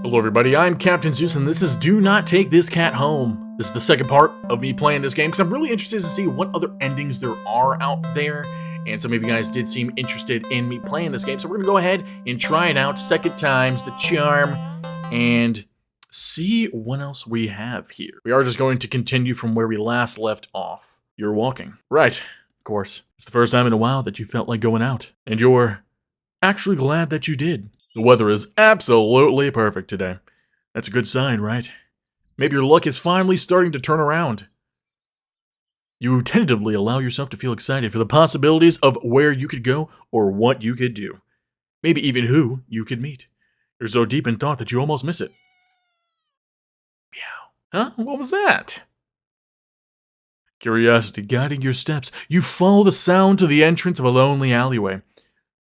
Hello everybody, I'm Captain Zeus and this is Do Not Take This Cat Home. This is the second part of me playing this game because I'm really interested to see what other endings there are out there. And some of you guys did seem interested in me playing this game, so we're going to go ahead and try it out. Second time's the charm. And see what else we have here. We are just going to continue from where we last left off. You're walking. Right, of course. It's the first time in a while that you felt like going out. And you're actually glad that you did. The weather is absolutely perfect today. That's a good sign, right? Maybe your luck is finally starting to turn around. You tentatively allow yourself to feel excited for the possibilities of where you could go or what you could do. Maybe even who you could meet. You're so deep in thought that you almost miss it. Meow. Huh? What was that? Curiosity guiding your steps, you follow the sound to the entrance of a lonely alleyway.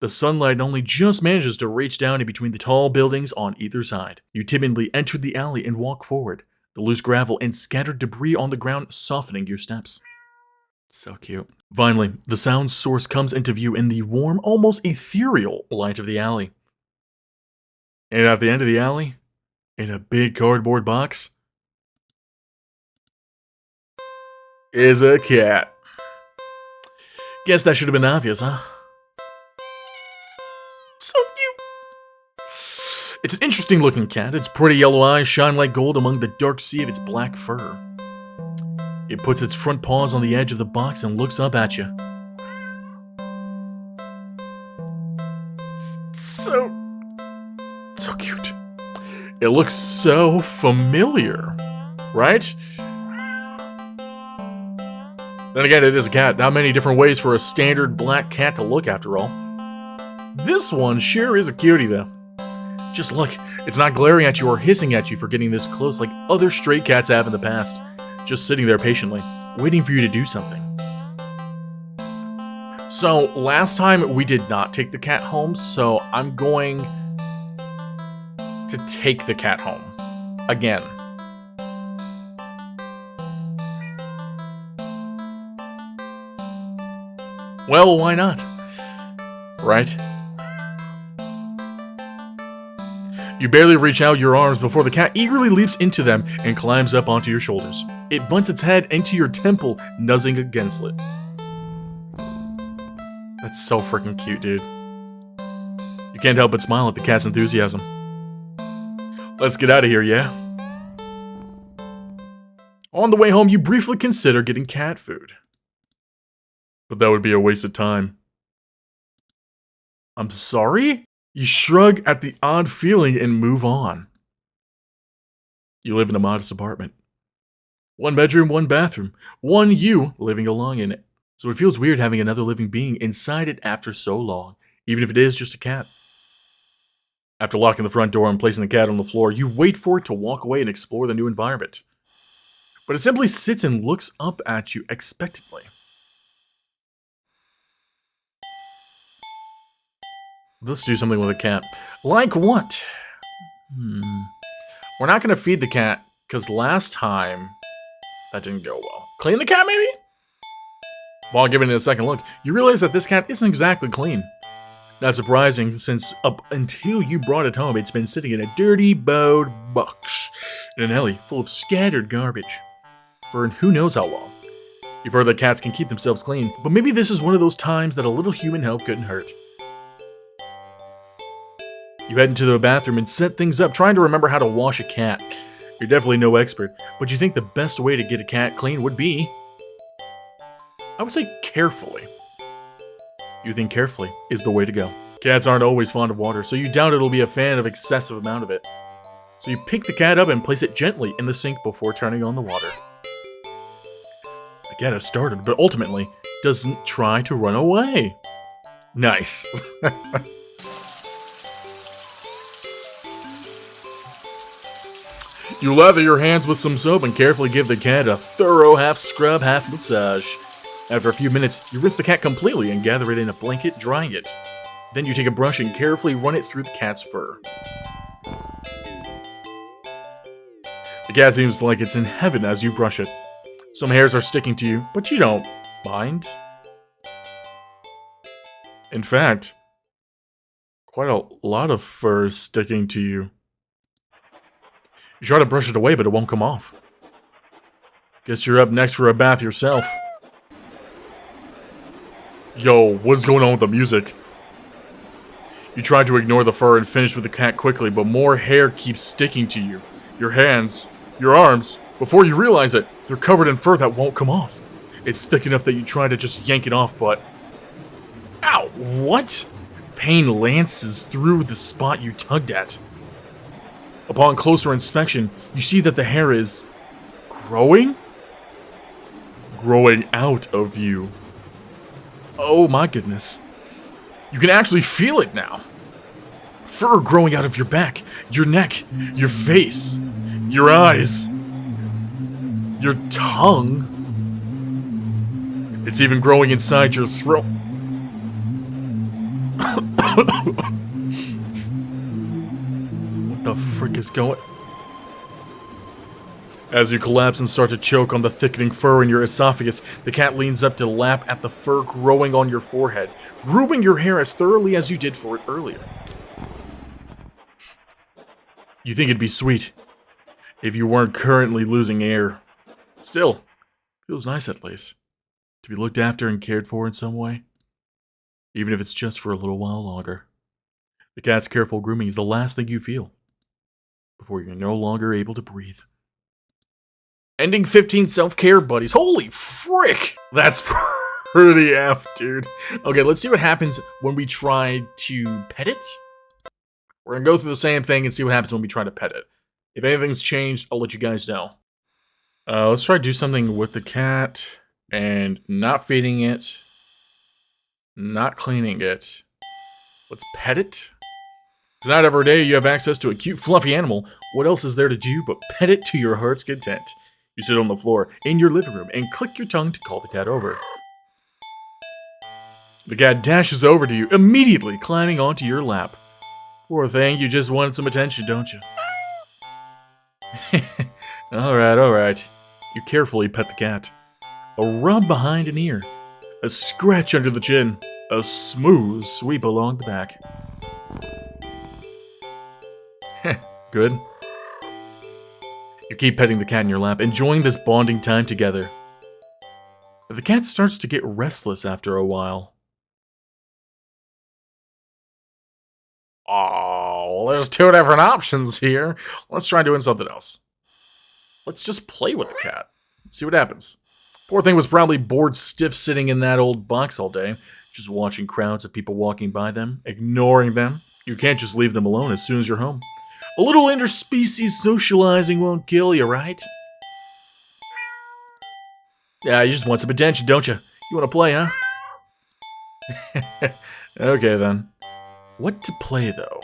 The sunlight only just manages to reach down in between the tall buildings on either side. You timidly enter the alley and walk forward, the loose gravel and scattered debris on the ground softening your steps. So cute. Finally, the sound source comes into view in the warm, almost ethereal light of the alley. And at the end of the alley, in a big cardboard box, is a cat. Guess that should have been obvious, huh? So cute. It's an interesting looking cat. Its pretty yellow eyes shine like gold among the dark sea of its black fur. It puts its front paws on the edge of the box and looks up at you. So cute. It looks so familiar, right? Then again, it is a cat. Not many different ways for a standard black cat to look after all. This one sure is a cutie though. Just look, it's not glaring at you or hissing at you for getting this close like other stray cats have in the past. Just sitting there patiently, waiting for you to do something. So, last time we did not take the cat home, so I'm going to take the cat home. Again. Well, why not? Right? You barely reach out your arms before the cat eagerly leaps into them and climbs up onto your shoulders. It bunts its head into your temple, nuzzling against it. That's so freaking cute, dude. You can't help but smile at the cat's enthusiasm. Let's get out of here, yeah? On the way home, you briefly consider getting cat food. But that would be a waste of time. I'm sorry? You shrug at the odd feeling and move on. You live in a modest apartment. 1 bedroom, 1 bathroom. One you living alone in it. So it feels weird having another living being inside it after so long, even if it is just a cat. After locking the front door and placing the cat on the floor, you wait for it to walk away and explore the new environment. But it simply sits and looks up at you expectantly. Let's do something with a cat. Like what? We're not going to feed the cat, because last time, that didn't go well. Clean the cat, maybe? While giving it a second look, you realize that this cat isn't exactly clean. Not surprising, since up until you brought it home, it's been sitting in a dirty, bowed box in an alley full of scattered garbage. For who knows how long. You've heard that cats can keep themselves clean, but maybe this is one of those times that a little human help couldn't hurt. You head into the bathroom and set things up, trying to remember how to wash a cat. You're definitely no expert, but you think the best way to get a cat clean would be... I would say carefully. You think carefully is the way to go. Cats aren't always fond of water, so you doubt it'll be a fan of excessive amount of it. So you pick the cat up and place it gently in the sink before turning on the water. The cat has started, but ultimately doesn't try to run away. Nice. You lather your hands with some soap and carefully give the cat a thorough half scrub, half massage. After a few minutes, you rinse the cat completely and gather it in a blanket, drying it. Then you take a brush and carefully run it through the cat's fur. The cat seems like it's in heaven as you brush it. Some hairs are sticking to you, but you don't mind. In fact, quite a lot of fur sticking to you. You try to brush it away, but it won't come off. Guess you're up next for a bath yourself. Yo, what's going on with the music? You try to ignore the fur and finish with the cat quickly, but more hair keeps sticking to you. Your hands, your arms. Before you realize it, they're covered in fur that won't come off. It's thick enough that you try to just yank it off, but... Ow! What? Pain lances through the spot you tugged at. Upon closer inspection, you see that the hair is... growing? Growing out of you. Oh my goodness. You can actually feel it now. Fur growing out of your back, your neck, your face, your eyes, your tongue. It's even growing inside your throat. What the frick is going? As you collapse and start to choke on the thickening fur in your esophagus, the cat leans up to lap at the fur growing on your forehead, grooming your hair as thoroughly as you did for it earlier. You think it'd be sweet if you weren't currently losing air. Still, feels nice at least, to be looked after and cared for in some way, even if it's just for a little while longer. The cat's careful grooming is the last thing you feel before you're no longer able to breathe. Ending 15 self-care buddies. Holy frick! That's pretty F, dude. Okay, let's see what happens when we try to pet it. We're gonna go through the same thing and see what happens when we try to pet it. If anything's changed, I'll let you guys know. Let's try to do something with the cat. And not feeding it. Not cleaning it. Let's pet it. Because not every day you have access to a cute, fluffy animal. What else is there to do but pet it to your heart's content? You sit on the floor in your living room and click your tongue to call the cat over. The cat dashes over to you, immediately climbing onto your lap. Poor thing, you just wanted some attention, don't you? Alright. You carefully pet the cat. A rub behind an ear. A scratch under the chin. A smooth sweep along the back. Good. You keep petting the cat in your lap, enjoying this bonding time together. But the cat starts to get restless after a while. Oh, there's two different options here. Let's try doing something else. Let's just play with the cat. See what happens. Poor thing was probably bored stiff sitting in that old box all day, just watching crowds of people walking by them, ignoring them. You can't just leave them alone as soon as you're home. A little interspecies socializing won't kill you, right? Yeah, you just want some attention, don't you? You want to play, huh? Okay, then. What to play, though?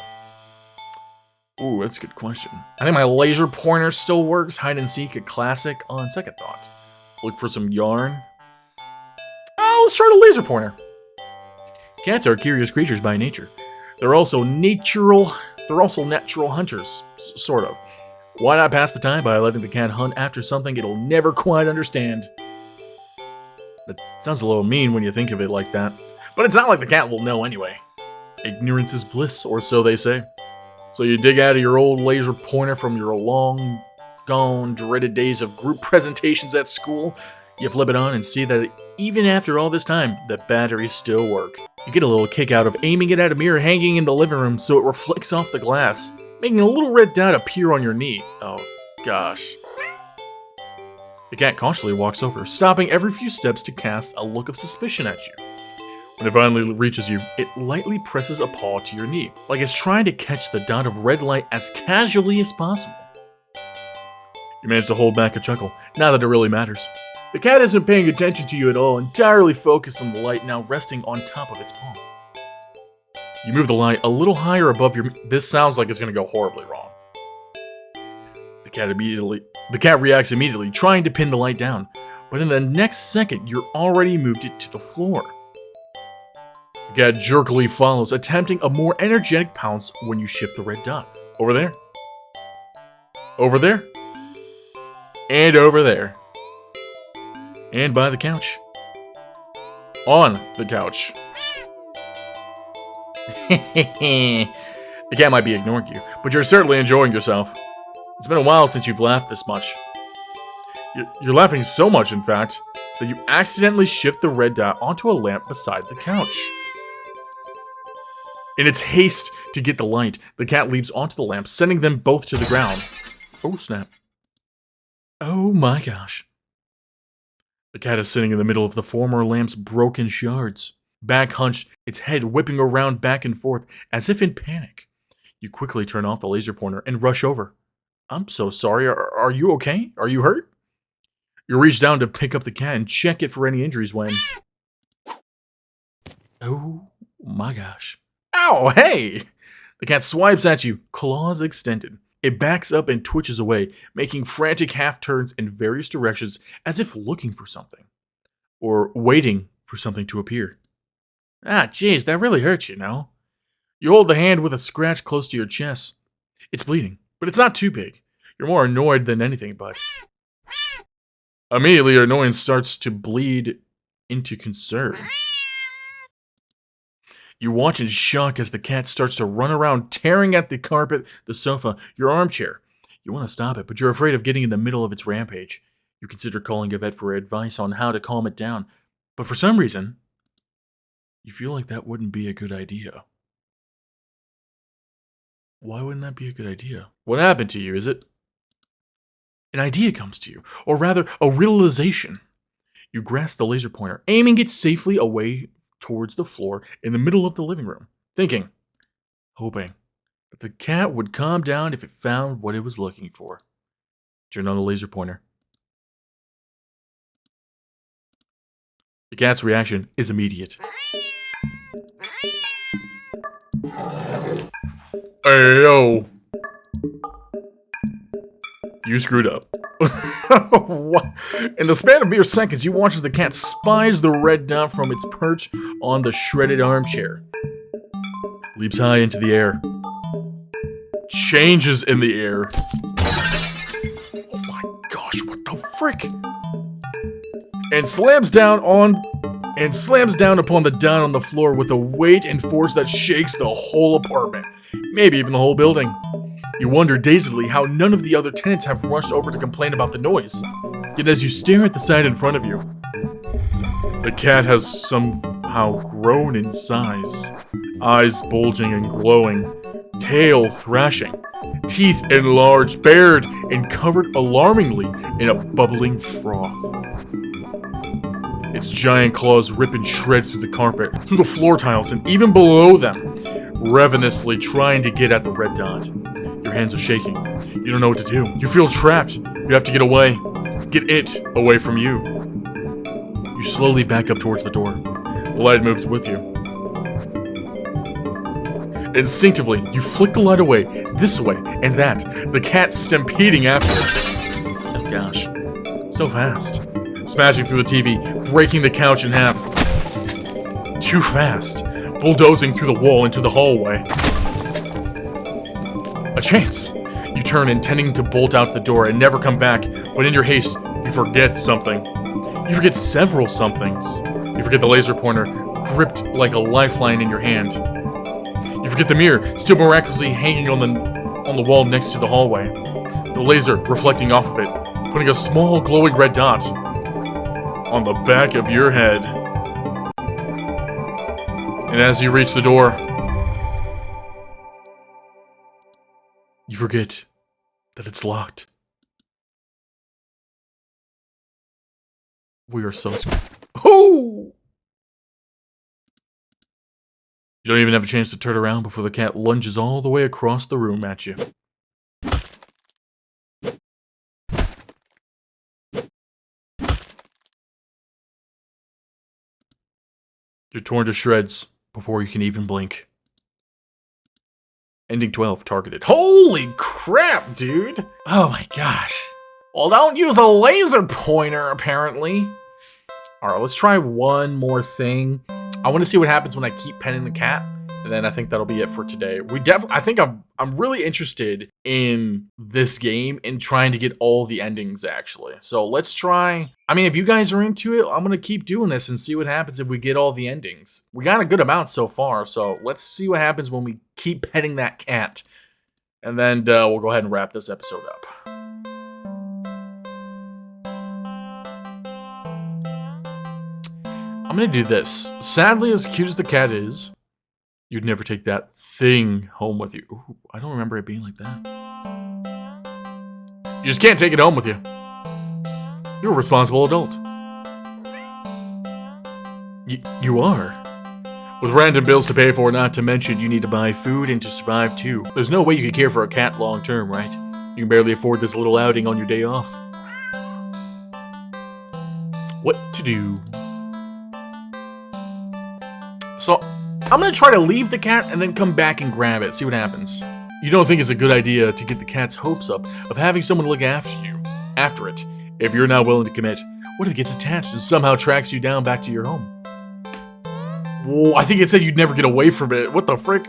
Ooh, that's a good question. I think my laser pointer still works. Hide and seek, a classic on second thought. Look for some yarn. Oh, let's try the laser pointer. Cats are curious creatures by nature. They're also natural hunters, sort of. Why not pass the time by letting the cat hunt after something it'll never quite understand? That sounds a little mean when you think of it like that. But it's not like the cat will know anyway. Ignorance is bliss, or so they say. So you dig out of your old laser pointer from your long gone, dreaded days of group presentations at school. You flip it on and see that even after all this time, the batteries still work. You get a little kick out of aiming it at a mirror hanging in the living room so it reflects off the glass, making a little red dot appear on your knee. Oh, gosh. The cat cautiously walks over, stopping every few steps to cast a look of suspicion at you. When it finally reaches you, it lightly presses a paw to your knee, like it's trying to catch the dot of red light as casually as possible. You manage to hold back a chuckle, now that it really matters. The cat isn't paying attention to you at all, entirely focused on the light now resting on top of its paw. You move the light a little higher above your... This sounds like it's going to go horribly wrong. The cat reacts immediately, trying to pin the light down, but in the next second, you're already moved it to the floor. The cat jerkily follows, attempting a more energetic pounce when you shift the red dot. Over there. Over there. And over there. And by the couch. On the couch. The cat might be ignoring you, but you're certainly enjoying yourself. It's been a while since you've laughed this much. You're laughing so much, in fact, that you accidentally shift the red dot onto a lamp beside the couch. In its haste to get the light, the cat leaps onto the lamp, sending them both to the ground. Oh, snap. Oh my gosh. The cat is sitting in the middle of the former lamp's broken shards, back hunched, its head whipping around back and forth as if in panic. You quickly turn off the laser pointer and rush over. I'm so sorry. Are you okay? Are you hurt? You reach down to pick up the cat and check it for any injuries when... Oh my gosh. Ow, hey! The cat swipes at you, claws extended. It backs up and twitches away, making frantic half-turns in various directions as if looking for something. Or waiting for something to appear. Ah, jeez, that really hurts, you know. You hold the hand with a scratch close to your chest. It's bleeding, but it's not too big. You're more annoyed than anything, but... Immediately, your annoyance starts to bleed into concern. You watch in shock as the cat starts to run around, tearing at the carpet, the sofa, your armchair. You want to stop it, but you're afraid of getting in the middle of its rampage. You consider calling a vet for advice on how to calm it down, but for some reason, you feel like that wouldn't be a good idea. Why wouldn't that be a good idea? What happened to you, is it? An idea comes to you, or rather, a realization. You grasp the laser pointer, aiming it safely away towards the floor in the middle of the living room, thinking, hoping that the cat would calm down if it found what it was looking for. Turn on the laser pointer. The cat's reaction is immediate. Hey, yo. You screwed up. What? In the span of mere seconds, you watch as the cat spies the red dot from its perch on the shredded armchair. Leaps high into the air. Changes in the air. Oh my gosh, what the frick? And slams down upon the dot on the floor with a weight and force that shakes the whole apartment. Maybe even the whole building. You wonder dazedly how none of the other tenants have rushed over to complain about the noise. Yet as you stare at the sight in front of you, the cat has somehow grown in size. Eyes bulging and glowing, tail thrashing, teeth enlarged, bared, and covered alarmingly in a bubbling froth. Its giant claws rip and shred through the carpet, through the floor tiles, and even below them, ravenously trying to get at the red dot. Your hands are shaking. You don't know what to do. You feel trapped. You have to get away. Get it away from you. You slowly back up towards the door. The light moves with you. Instinctively, you flick the light away, this way and that, the cat stampeding after it. Oh gosh. So fast. Smashing through the TV, breaking the couch in half. Too fast. Bulldozing through the wall into the hallway. A chance! You turn, intending to bolt out the door and never come back, but in your haste, you forget something. You forget several somethings. You forget the laser pointer, gripped like a lifeline in your hand. You forget the mirror, still miraculously hanging on the wall next to the hallway. The laser reflecting off of it, putting a small glowing red dot on the back of your head. And as you reach the door, you forget that it's locked. We are so screwed. Oh! You don't even have a chance to turn around before the cat lunges all the way across the room at you. You're torn to shreds before you can even blink. Ending 12 targeted. Holy crap, dude! Oh my gosh. Well, don't use a laser pointer, apparently. Alright, let's try one more thing. I want to see what happens when I keep petting the cat. And then I think that'll be it for today. I think I'm really interested in this game and trying to get all the endings, actually. So let's try. I mean, if you guys are into it, I'm going to keep doing this and see what happens if we get all the endings. We got a good amount so far, so let's see what happens when we keep petting that cat. And then we'll go ahead and wrap this episode up. gonna do this. Sadly, as cute as the cat is, you'd never take that thing home with you. Ooh, I don't remember it being like that. You just can't take it home with you. You're a responsible adult. You are. With random bills to pay for, not to mention you need to buy food and to survive too. There's no way you could care for a cat long term, right? You can barely afford this little outing on your day off. What to do? So, I'm gonna try to leave the cat and then come back and grab it, see what happens. You don't think it's a good idea to get the cat's hopes up of having someone look after it, if you're not willing to commit. What if it gets attached and somehow tracks you down back to your home? Whoa, I think it said you'd never get away from it. What the frick?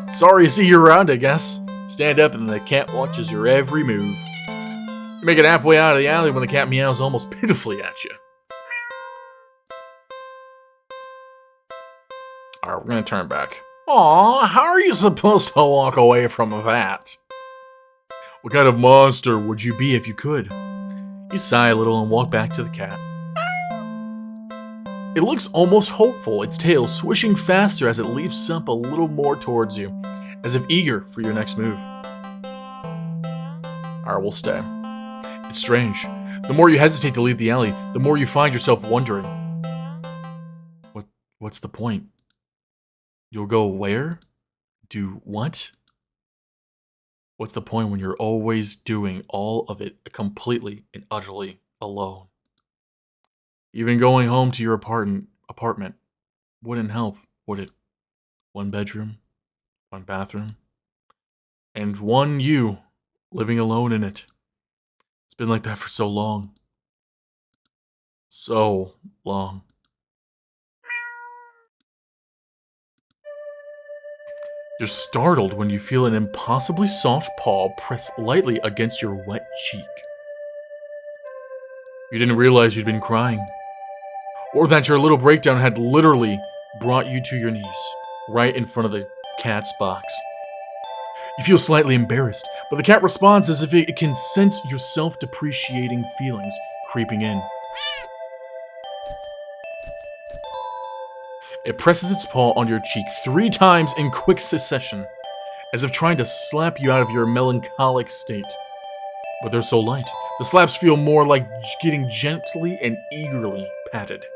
Sorry to see you around, I guess. Stand up and the cat watches your every move. You make it halfway out of the alley when the cat meows almost pitifully at you. Alright, we're gonna turn back. Aw, how are you supposed to walk away from that? What kind of monster would you be if you could? You sigh a little and walk back to the cat. It looks almost hopeful, its tail swishing faster as it leaps up a little more towards you, as if eager for your next move. Alright, we'll stay. It's strange. The more you hesitate to leave the alley, the more you find yourself wondering. What's the point? You'll go where? Do what? What's the point when you're always doing all of it completely and utterly alone? Even going home to your apartment wouldn't help, would it? One bedroom, one bathroom, and one you living alone in it. It's been like that for so long. So long. You're startled when you feel an impossibly soft paw press lightly against your wet cheek. You didn't realize you'd been crying. Or that your little breakdown had literally brought you to your knees, right in front of the cat's box. You feel slightly embarrassed, but the cat responds as if it can sense your self-depreciating feelings creeping in. It presses its paw on your cheek 3 times in quick succession, as if trying to slap you out of your melancholic state. But they're so light, the slaps feel more like getting gently and eagerly patted.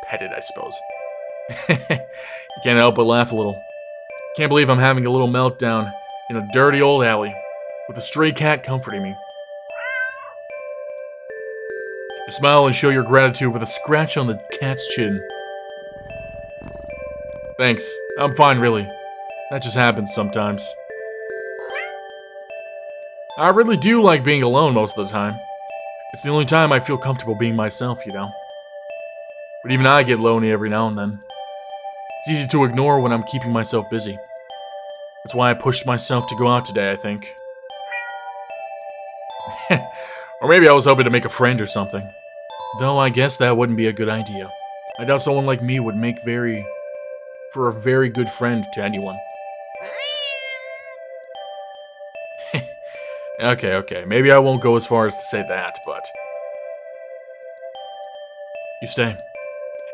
Petted, I suppose. You can't help but laugh a little. Can't believe I'm having a little meltdown in a dirty old alley, with a stray cat comforting me. You smile and show your gratitude with a scratch on the cat's chin. Thanks, I'm fine really. That just happens sometimes. I really do like being alone most of the time. It's the only time I feel comfortable being myself, you know. But even I get lonely every now and then. It's easy to ignore when I'm keeping myself busy. That's why I pushed myself to go out today, I think. Or maybe I was hoping to make a friend or something. Though I guess that wouldn't be a good idea. I doubt someone like me would make for a very good friend to anyone. Okay, maybe I won't go as far as to say that, but... You stay.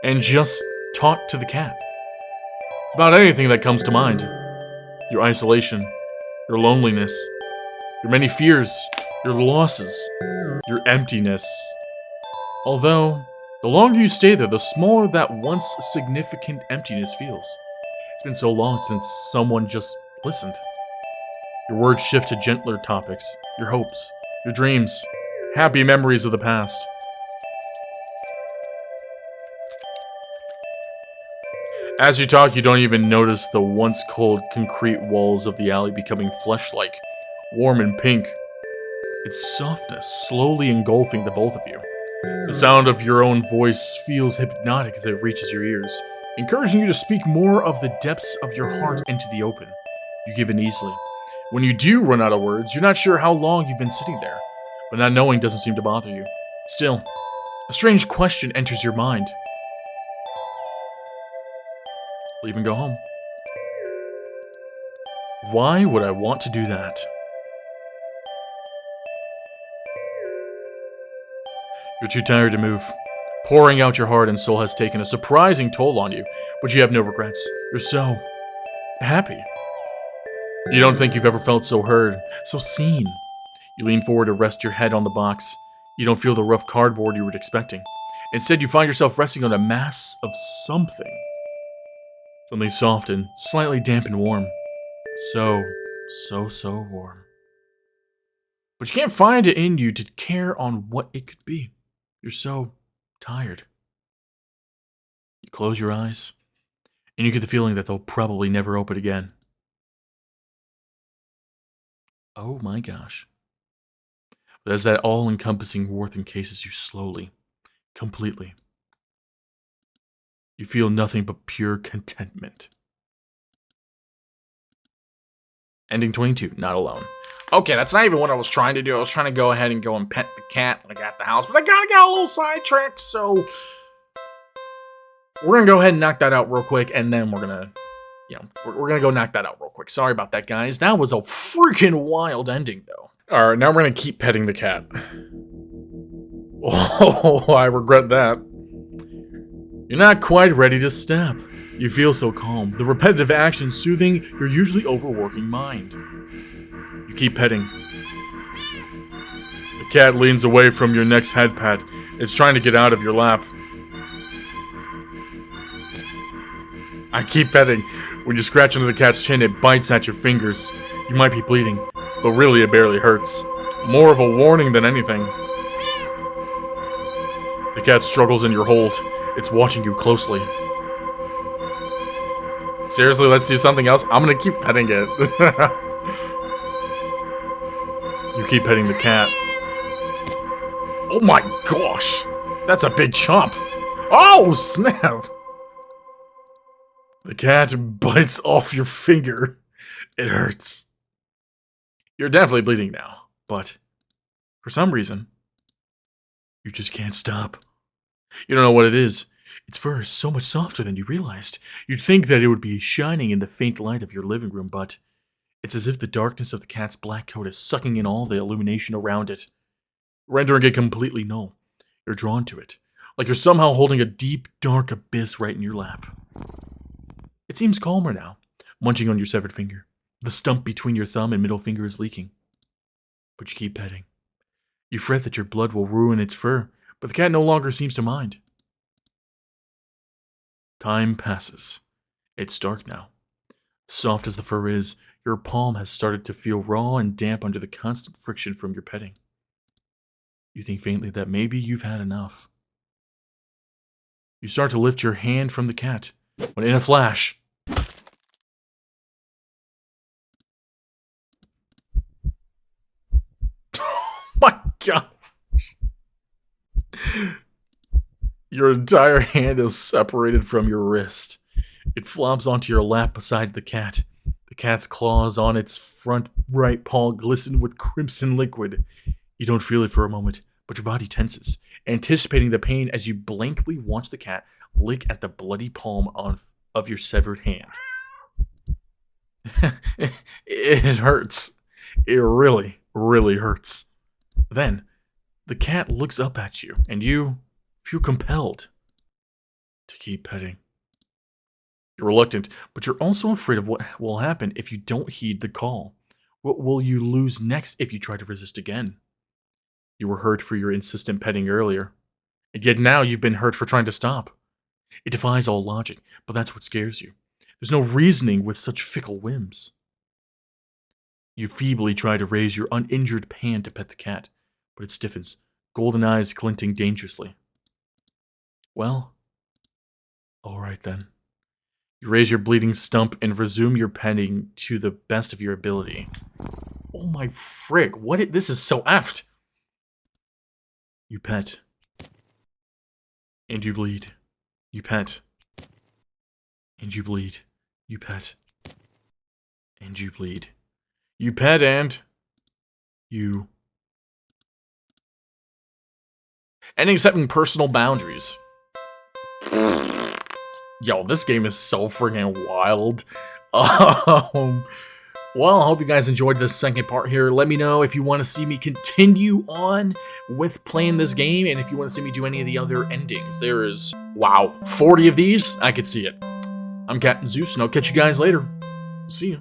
And just talk to the cat. About anything that comes to mind. Your isolation, your loneliness, your many fears, your losses, your emptiness. Although, the longer you stay there, the smaller that once significant emptiness feels. It's been so long since someone just listened. Your words shift to gentler topics, your hopes, your dreams, happy memories of the past. As you talk, you don't even notice the once cold concrete walls of the alley becoming flesh-like, warm and pink. Its softness slowly engulfing the both of you. The sound of your own voice feels hypnotic as it reaches your ears, encouraging you to speak more of the depths of your heart into the open. You give in easily. When you do run out of words, you're not sure how long you've been sitting there, but not knowing doesn't seem to bother you. Still, a strange question enters your mind. Leave and go home. Why would I want to do that? You're too tired to move. Pouring out your heart and soul has taken a surprising toll on you, but you have no regrets. You're so happy. You don't think you've ever felt so heard, so seen. You lean forward to rest your head on the box. You don't feel the rough cardboard you were expecting. Instead, you find yourself resting on a mass of something. Something soft and slightly damp and warm. So warm. But you can't find it in you to care on what it could be. You're so tired. You close your eyes, and you get the feeling that they'll probably never open again. Oh my gosh. But as that all-encompassing warmth encases you slowly, completely, you feel nothing but pure contentment. Ending 22, not alone. Okay, that's not even what I was trying to do. I was trying to go ahead and go and pet the cat like at the house, but I kinda got a little sidetracked, so we're gonna go ahead and knock that out real quick, and then we're gonna, we're gonna go knock that out real quick. Sorry about that, guys. That was a freaking wild ending, though. All right, now we're gonna keep petting the cat. Oh, I regret that. You're not quite ready to step. You feel so calm, the repetitive action soothing your usually overworking mind. You keep petting. The cat leans away from your next head pat. It's trying to get out of your lap. I keep petting. When you scratch under the cat's chin, it bites at your fingers. You might be bleeding, but really it barely hurts. More of a warning than anything. The cat struggles in your hold. It's watching you closely. Seriously, let's do something else? I'm gonna keep petting it. You keep petting the cat. Oh my gosh! That's a big chomp. Oh, snap! The cat bites off your finger. It hurts. You're definitely bleeding now, but for some reason, you just can't stop. You don't know what it is. Its fur is so much softer than you realized. You'd think that it would be shining in the faint light of your living room, but it's as if the darkness of the cat's black coat is sucking in all the illumination around it, rendering it completely null. You're drawn to it, like you're somehow holding a deep, dark abyss right in your lap. It seems calmer now, munching on your severed finger. The stump between your thumb and middle finger is leaking. But you keep petting. You fret that your blood will ruin its fur, but the cat no longer seems to mind. Time passes. It's dark now. Soft as the fur is, your palm has started to feel raw and damp under the constant friction from your petting. You think faintly that maybe you've had enough. You start to lift your hand from the cat, when in a flash, my gosh. Your entire hand is separated from your wrist. It flops onto your lap beside the cat. The cat's claws on its front right paw glisten with crimson liquid. You don't feel it for a moment, but your body tenses, anticipating the pain as you blankly watch the cat lick at the bloody palm of your severed hand. It hurts. It really, really hurts. Then, the cat looks up at you, and you feel compelled to keep petting. You're reluctant, but you're also afraid of what will happen if you don't heed the call. What will you lose next if you try to resist again? You were hurt for your insistent petting earlier, and yet now you've been hurt for trying to stop. It defies all logic, but that's what scares you. There's no reasoning with such fickle whims. You feebly try to raise your uninjured hand to pet the cat, but it stiffens, golden eyes glinting dangerously. Well, all right then. You raise your bleeding stump and resume your petting to the best of your ability. Oh my frig, this is so effed. You pet. And you bleed. You pet. And you bleed. You pet. And you bleed. You pet and you. Ending setting personal boundaries. Yo, this game is so freaking wild. Well, I hope you guys enjoyed this second part here. Let me know if you want to see me continue on with playing this game, and if you want to see me do any of the other endings. There is, wow, 40 of these. I could see it. I'm Captain Zeus, and I'll catch you guys later. See ya.